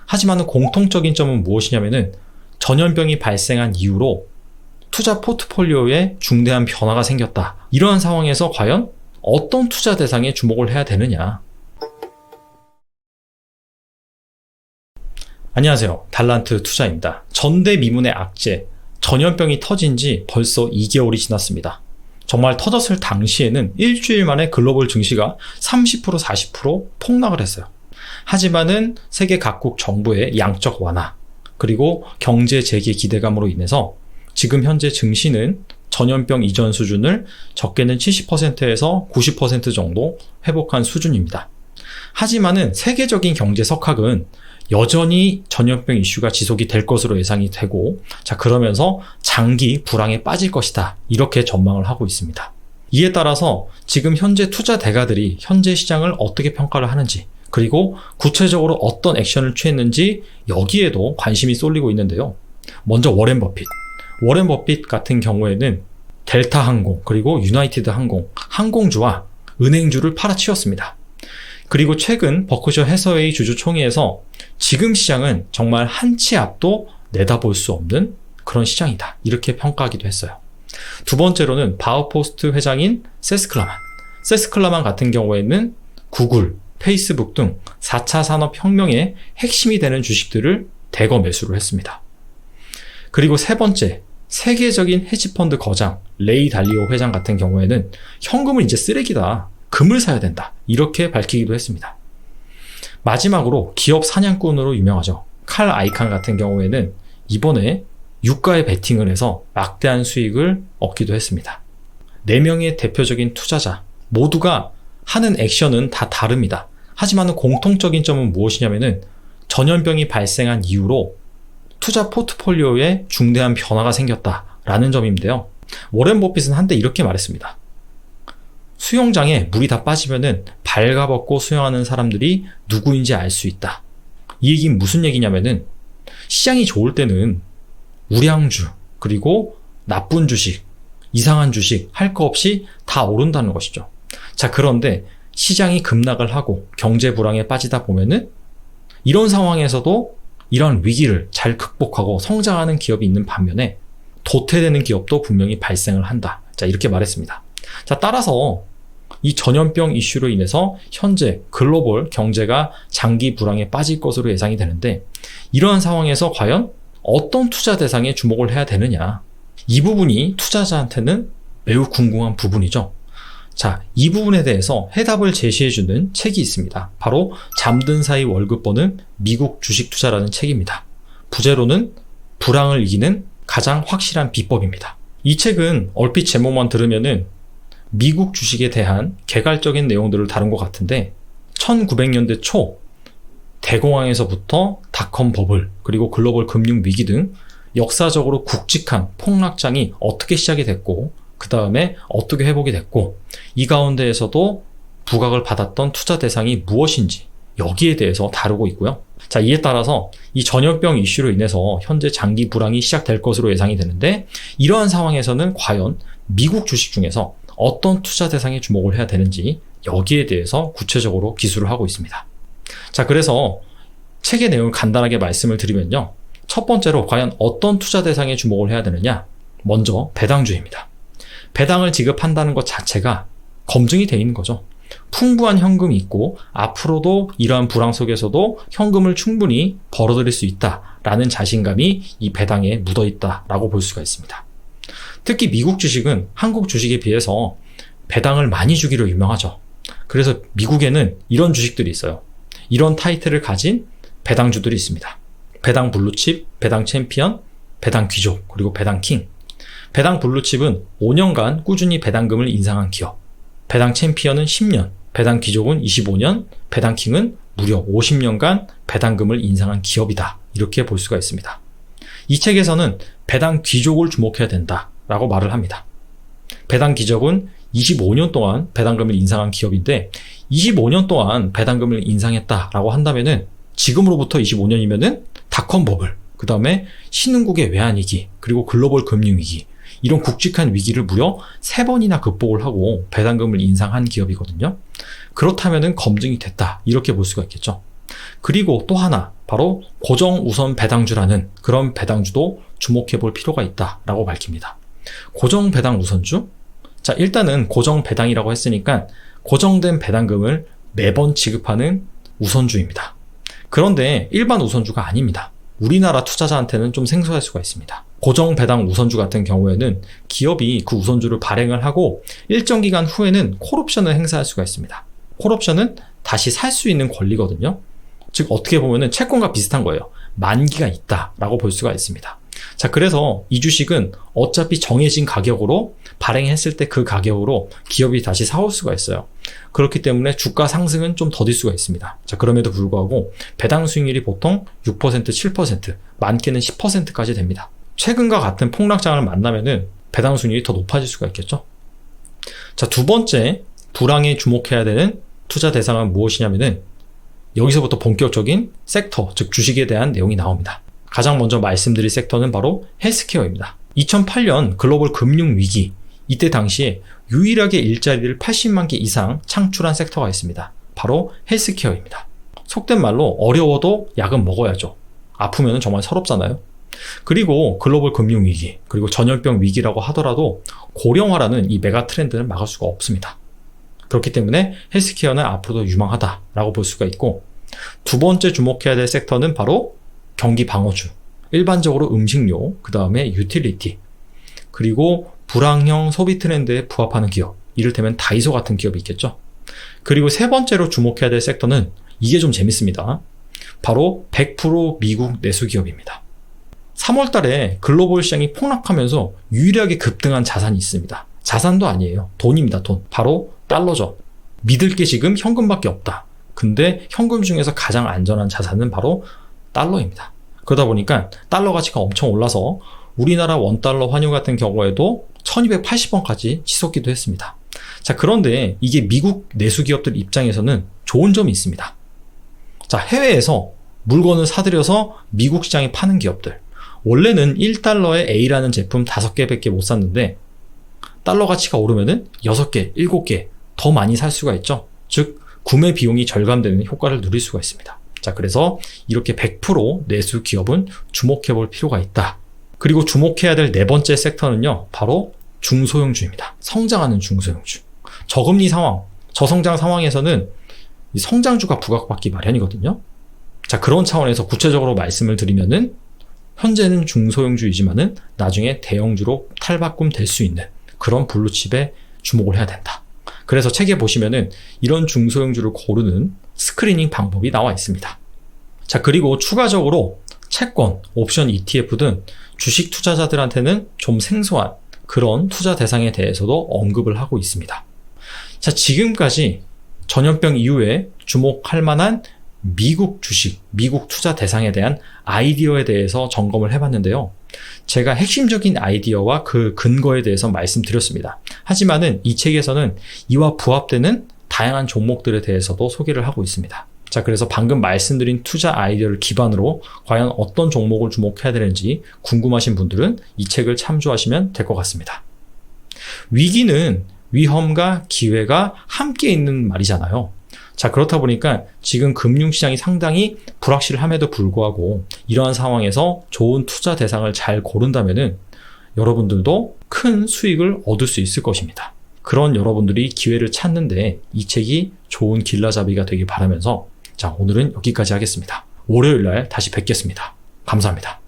하지만 공통적인 점은 무엇이냐면은 전염병이 발생한 이후로 투자 포트폴리오에 중대한 변화가 생겼다. 이러한 상황에서 과연 어떤 투자 대상에 주목을 해야 되느냐. 안녕하세요. 달란트 투자입니다. 전대미문의 악재, 전염병이 터진 지 벌써 2개월이 지났습니다. 정말 터졌을 당시에는 일주일 만에 글로벌 증시가 30% 40% 폭락을 했어요. 하지만은 세계 각국 정부의 양적 완화, 그리고 경제 재개 기대감으로 인해서 지금 현재 증시는 전염병 이전 수준을 적게는 70%에서 90% 정도 회복한 수준입니다. 하지만은 세계적인 경제 석학은 여전히 전염병 이슈가 지속이 될 것으로 예상이 되고, 자, 그러면서 장기 불황에 빠질 것이다. 이렇게 전망을 하고 있습니다. 이에 따라서 지금 현재 투자 대가들이 현재 시장을 어떻게 평가를 하는지, 그리고 구체적으로 어떤 액션을 취했는지 여기에도 관심이 쏠리고 있는데요. 먼저 워렌 버핏 같은 경우에는 델타 항공, 그리고 유나이티드 항공, 항공주와 은행주를 팔아치웠습니다. 그리고 최근 버크셔 해서웨이 주주총회에서 지금 시장은 정말 한 치 앞도 내다볼 수 없는 그런 시장이다. 이렇게 평가하기도 했어요. 두 번째로는 바우포스트 회장인 세스클라만 같은 경우에는 구글, 페이스북 등 4차 산업혁명의 핵심이 되는 주식들을 대거 매수를 했습니다. 그리고 세 번째, 세계적인 헤지펀드 거장 레이 달리오 회장 같은 경우에는 현금은 이제 쓰레기다. 금을 사야 된다. 이렇게 밝히기도 했습니다. 마지막으로 기업 사냥꾼으로 유명하죠. 칼 아이칸 같은 경우에는 이번에 유가에 베팅을 해서 막대한 수익을 얻기도 했습니다. 4명의 대표적인 투자자 모두가 하는 액션은 다 다릅니다. 하지만 공통적인 점은 무엇이냐면은 전염병이 발생한 이후로 투자 포트폴리오에 중대한 변화가 생겼다라는 점인데요. 워렌 버핏은 한때 이렇게 말했습니다. 수영장에 물이 다 빠지면은 발가벗고 수영하는 사람들이 누구인지 알 수 있다. 이 얘기는 무슨 얘기냐면은 시장이 좋을 때는 우량주, 그리고 나쁜 주식, 이상한 주식 할 거 없이 다 오른다는 것이죠. 자, 그런데 시장이 급락을 하고 경제 불황에 빠지다 보면은 이런 상황에서도 이런 위기를 잘 극복하고 성장하는 기업이 있는 반면에 도태되는 기업도 분명히 발생을 한다. 자, 이렇게 말했습니다. 자, 따라서 이 전염병 이슈로 인해서 현재 글로벌 경제가 장기 불황에 빠질 것으로 예상이 되는데, 이러한 상황에서 과연 어떤 투자 대상에 주목을 해야 되느냐. 이 부분이 투자자한테는 매우 궁금한 부분이죠. 자, 이 부분에 대해서 해답을 제시해주는 책이 있습니다. 바로 잠든 사이 월급 버는 미국 주식 투자라는 책입니다. 부제로는 불황을 이기는 가장 확실한 비법입니다. 이 책은 얼핏 제목만 들으면은 미국 주식에 대한 개괄적인 내용들을 다룬 것 같은데, 1900년대 초 대공황에서부터 닷컴 버블, 그리고 글로벌 금융 위기 등 역사적으로 굵직한 폭락장이 어떻게 시작이 됐고, 그 다음에 어떻게 회복이 됐고, 이 가운데에서도 부각을 받았던 투자 대상이 무엇인지 여기에 대해서 다루고 있고요. 자, 이에 따라서 이 전염병 이슈로 인해서 현재 장기 불황이 시작될 것으로 예상이 되는데, 이러한 상황에서는 과연 미국 주식 중에서 어떤 투자 대상에 주목을 해야 되는지 여기에 대해서 구체적으로 기술을 하고 있습니다. 자, 그래서 책의 내용을 간단하게 말씀을 드리면요. 첫 번째로 과연 어떤 투자 대상에 주목을 해야 되느냐? 먼저 배당주입니다. 배당을 지급한다는 것 자체가 검증이 되어 있는 거죠. 풍부한 현금이 있고 앞으로도 이러한 불황 속에서도 현금을 충분히 벌어들일 수 있다라는 자신감이 이 배당에 묻어 있다라고 볼 수가 있습니다. 특히 미국 주식은 한국 주식에 비해서 배당을 많이 주기로 유명하죠. 그래서 미국에는 이런 주식들이 있어요. 이런 타이틀을 가진 배당주들이 있습니다. 배당 블루칩, 배당 챔피언, 배당 귀족, 그리고 배당 킹. 배당 블루칩은 5년간 꾸준히 배당금을 인상한 기업, 배당 챔피언은 10년, 배당 귀족은 25년, 배당 킹은 무려 50년간 배당금을 인상한 기업이다. 이렇게 볼 수가 있습니다. 이 책에서는 배당 귀족을 주목해야 된다라고 말을 합니다. 배당 귀족은 25년 동안 배당금을 인상한 기업인데, 25년 동안 배당금을 인상했다라고 한다면은 지금으로부터 25년이면은 닷컴 버블, 그 다음에 신흥국의 외환위기, 그리고 글로벌 금융위기, 이런 굵직한 위기를 무려 3번이나 극복을 하고 배당금을 인상한 기업이거든요. 그렇다면은 검증이 됐다, 이렇게 볼 수가 있겠죠. 그리고 또 하나, 바로 고정 우선 배당주라는 그런 배당주도 주목해 볼 필요가 있다라고 밝힙니다. 고정 배당 우선주? 자, 일단은 고정 배당이라고 했으니까 고정된 배당금을 매번 지급하는 우선주입니다. 그런데 일반 우선주가 아닙니다. 우리나라 투자자한테는 좀 생소할 수가 있습니다. 고정 배당 우선주 같은 경우에는 기업이 그 우선주를 발행을 하고 일정 기간 후에는 콜옵션을 행사할 수가 있습니다. 콜옵션은 다시 살 수 있는 권리거든요. 즉 어떻게 보면은 채권과 비슷한 거예요. 만기가 있다라고 볼 수가 있습니다. 자, 그래서 이 주식은 어차피 정해진 가격으로 발행했을 때 그 가격으로 기업이 다시 사올 수가 있어요. 그렇기 때문에 주가 상승은 좀 더딜 수가 있습니다. 자, 그럼에도 불구하고 배당 수익률이 보통 6%, 7%, 많게는 10%까지 됩니다. 최근과 같은 폭락장을 만나면은 배당 수익률이 더 높아질 수가 있겠죠. 자, 두 번째 불황에 주목해야 되는 투자 대상은 무엇이냐면은 여기서부터 본격적인 섹터, 즉 주식에 대한 내용이 나옵니다. 가장 먼저 말씀드릴 섹터는 바로 헬스케어입니다. 2008년 글로벌 금융위기, 이때 당시에 유일하게 일자리를 80만 개 이상 창출한 섹터가 있습니다. 바로 헬스케어입니다. 속된 말로 어려워도 약은 먹어야죠. 아프면 정말 서럽잖아요. 그리고 글로벌 금융위기, 그리고 전염병 위기라고 하더라도 고령화라는 이 메가 트렌드는 막을 수가 없습니다. 그렇기 때문에 헬스케어는 앞으로도 유망하다라고 볼 수가 있고, 두 번째 주목해야 될 섹터는 바로 경기 방어주, 일반적으로 음식료, 그 다음에 유틸리티, 그리고 불황형 소비 트렌드에 부합하는 기업, 이를테면 다이소 같은 기업이 있겠죠. 그리고 세 번째로 주목해야 될 섹터는 이게 좀 재밌습니다. 바로 100% 미국 내수 기업입니다. 3월 달에 글로벌 시장이 폭락하면서 유일하게 급등한 자산이 있습니다. 자산도 아니에요. 돈입니다. 돈. 바로 달러죠. 믿을 게 지금 현금밖에 없다. 근데 현금 중에서 가장 안전한 자산은 바로 달러입니다. 그러다 보니까 달러 가치가 엄청 올라서 우리나라 원달러 환율 같은 경우에도 1280원까지 치솟기도 했습니다. 자, 그런데 이게 미국 내수 기업들 입장에서는 좋은 점이 있습니다. 자, 해외에서 물건을 사들여서 미국 시장에 파는 기업들. 원래는 1달러에 A라는 제품 5개밖에 못 샀는데 달러 가치가 오르면은 6개, 7개 더 많이 살 수가 있죠. 즉, 구매 비용이 절감되는 효과를 누릴 수가 있습니다. 자, 그래서 이렇게 100% 내수 기업은 주목해 볼 필요가 있다. 그리고 주목해야 될 네 번째 섹터는요, 바로 중소형주입니다. 성장하는 중소형주. 저금리 상황, 저성장 상황에서는 이 성장주가 부각받기 마련이거든요. 자, 그런 차원에서 구체적으로 말씀을 드리면은 현재는 중소형주이지만은 나중에 대형주로 탈바꿈 될 수 있는 그런 블루칩에 주목을 해야 된다. 그래서 책에 보시면은 이런 중소형주를 고르는 스크리닝 방법이 나와 있습니다. 자, 그리고 추가적으로 채권, 옵션 ETF 등 주식 투자자들한테는 좀 생소한 그런 투자 대상에 대해서도 언급을 하고 있습니다. 자, 지금까지 전염병 이후에 주목할 만한 미국 주식, 미국 투자 대상에 대한 아이디어에 대해서 점검을 해봤는데요. 제가 핵심적인 아이디어와 그 근거에 대해서 말씀드렸습니다. 하지만은 이 책에서는 이와 부합되는 다양한 종목들에 대해서도 소개를 하고 있습니다. 자, 그래서 방금 말씀드린 투자 아이디어를 기반으로 과연 어떤 종목을 주목해야 되는지 궁금하신 분들은 이 책을 참조하시면 될 것 같습니다. 위기는 위험과 기회가 함께 있는 말이잖아요. 자, 그렇다 보니까 지금 금융시장이 상당히 불확실함에도 불구하고 이러한 상황에서 좋은 투자 대상을 잘 고른다면은 여러분들도 큰 수익을 얻을 수 있을 것입니다. 그런 여러분들이 기회를 찾는데 이 책이 좋은 길라잡이가 되길 바라면서, 자, 오늘은 여기까지 하겠습니다. 월요일 날 다시 뵙겠습니다. 감사합니다.